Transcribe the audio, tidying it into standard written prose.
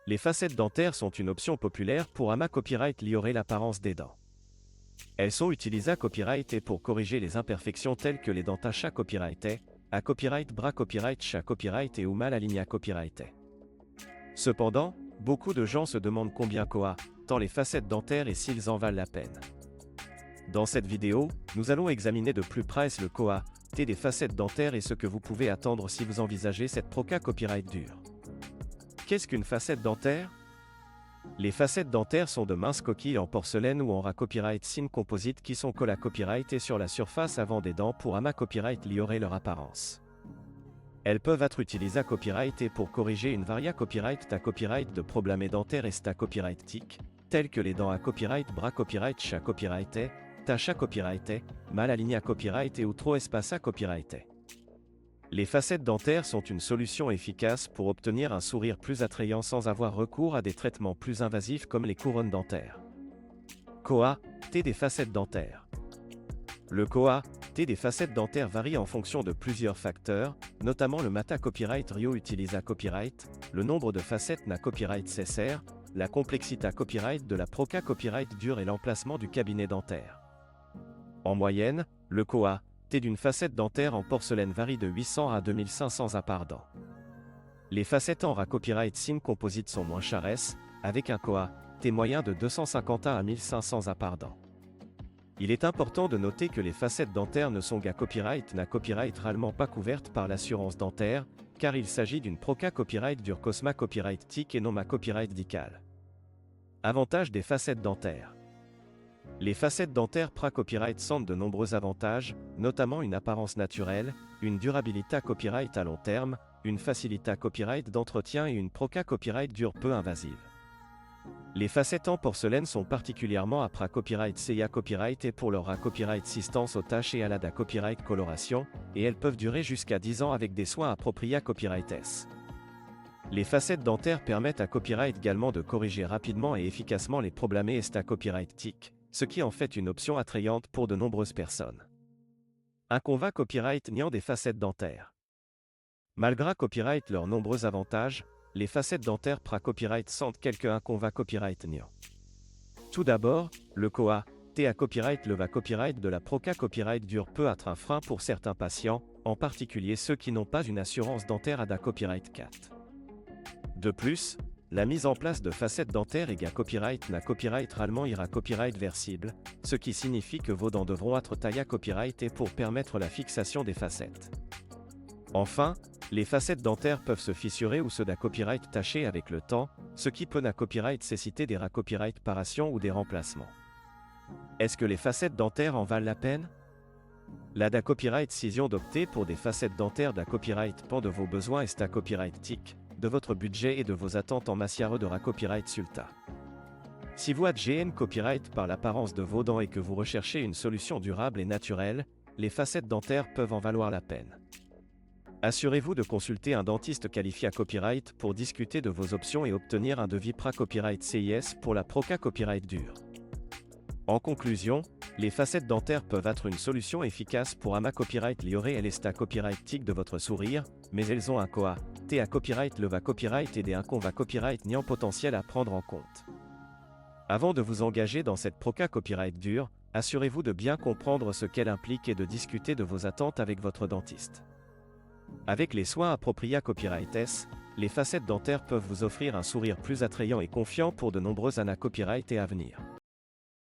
Les facettes dentaires sont une option populaire pour améliorer l'apparence des dents. Elles sont utilisées à copyright pour corriger les imperfections telles que les dentaches à copyright, à copyright bras copyright chat copyright et ou mal aligné à copyright. Cependant, beaucoup de gens se demandent combien coûtent tant les facettes dentaires et s'ils en valent la peine. Dans cette vidéo, nous allons examiner de plus près le coût des facettes dentaires et ce que vous pouvez attendre si vous envisagez cette proca copyright dure. Qu'est-ce qu'une facette dentaire? Les facettes dentaires sont de minces coquilles en porcelaine ou en copyright sin composite qui sont collées à copyright et sur la surface avant des dents pour améliorer leur apparence. Elles peuvent être utilisées à copyright et pour corriger une varia copyright à copyright de problèmes dentaires et sta copyright tic, tels que les dents à copyright bras copyright chat copyright, tache à copyright, mal aligné à copyright et ou trop espace à copyright. Les facettes dentaires sont une solution efficace pour obtenir un sourire plus attrayant sans avoir recours à des traitements plus invasifs comme les couronnes dentaires. Coût des facettes dentaires. Le coût des facettes dentaires varie en fonction de plusieurs facteurs, notamment le mata copyright Rio utilise à copyright, le nombre de facettes na copyright cessaire, la complexité à copyright de la proca copyright dure et l'emplacement du cabinet dentaire. En moyenne, le coût d'une facette dentaire en porcelaine varie de 800 à 2500 par dent. Les facettes en copyright sin composite sont moins chères, avec un coût moyen de 250 à 1500 par dent. Il est important de noter que les facettes dentaires ne sont na copyright réellement pas couvertes par l'assurance dentaire, car il s'agit d'une proca copyright dure cosma copyright tic et non ma copyright dical. Avantages des facettes dentaires. Les facettes dentaires copyright sentent de nombreux avantages, notamment une apparence naturelle, une durabilité à copyright à long terme, une facilité à copyright d'entretien et une proca copyright dure peu invasive. Les facettes en porcelaine sont particulièrement à copyright CIA copyright et pour leur copyright assistance aux tâches et à la copyright coloration, et elles peuvent durer jusqu'à 10 ans avec des soins appropriés à copyright S. Les facettes dentaires permettent à copyright également de corriger rapidement et efficacement les problèmes et à copyright tic, ce qui en fait une option attrayante pour de nombreuses personnes. Un conva copyright niant des facettes dentaires. Malgré copyright leurs nombreux avantages, les facettes dentaires copyright sentent quelques inconva copyright niant. Tout d'abord, le coût à copyright le copyright de la proca copyright dure peut être un frein pour certains patients, en particulier ceux qui n'ont pas une assurance dentaire à copyright 4. De plus, la mise en place de facettes dentaires et copyright na copyright réellement ira copyright versible, ce qui signifie que vos dents devront être taillées à copyright et pour permettre la fixation des facettes. Enfin, les facettes dentaires peuvent se fissurer ou se copyright tacher avec le temps, ce qui peut copyright nécessiter des copyright paration ou des remplacements. Est-ce que les facettes dentaires en valent la peine? La copyright décision d'opter pour des facettes dentaires copyright dépend de vos besoins et copyright tic, de votre budget et de vos attentes en matière de copyright sulta. Si vous êtes GN copyright par l'apparence de vos dents et que vous recherchez une solution durable et naturelle, les facettes dentaires peuvent en valoir la peine. Assurez-vous de consulter un dentiste qualifié à copyright pour discuter de vos options et obtenir un devis copyright CIS pour la proca copyright dure. En conclusion, les facettes dentaires peuvent être une solution efficace pour copyright et l'esta copyright tic de votre sourire, mais elles ont un coût à copyright le copyright et des inconva copyright niant potentiel à prendre en compte. Avant de vous engager dans cette proca copyright dure, assurez-vous de bien comprendre ce qu'elle implique et de discuter de vos attentes avec votre dentiste. Avec les soins appropriés à copyright S, les facettes dentaires peuvent vous offrir un sourire plus attrayant et confiant pour de nombreuses années copyright et à venir.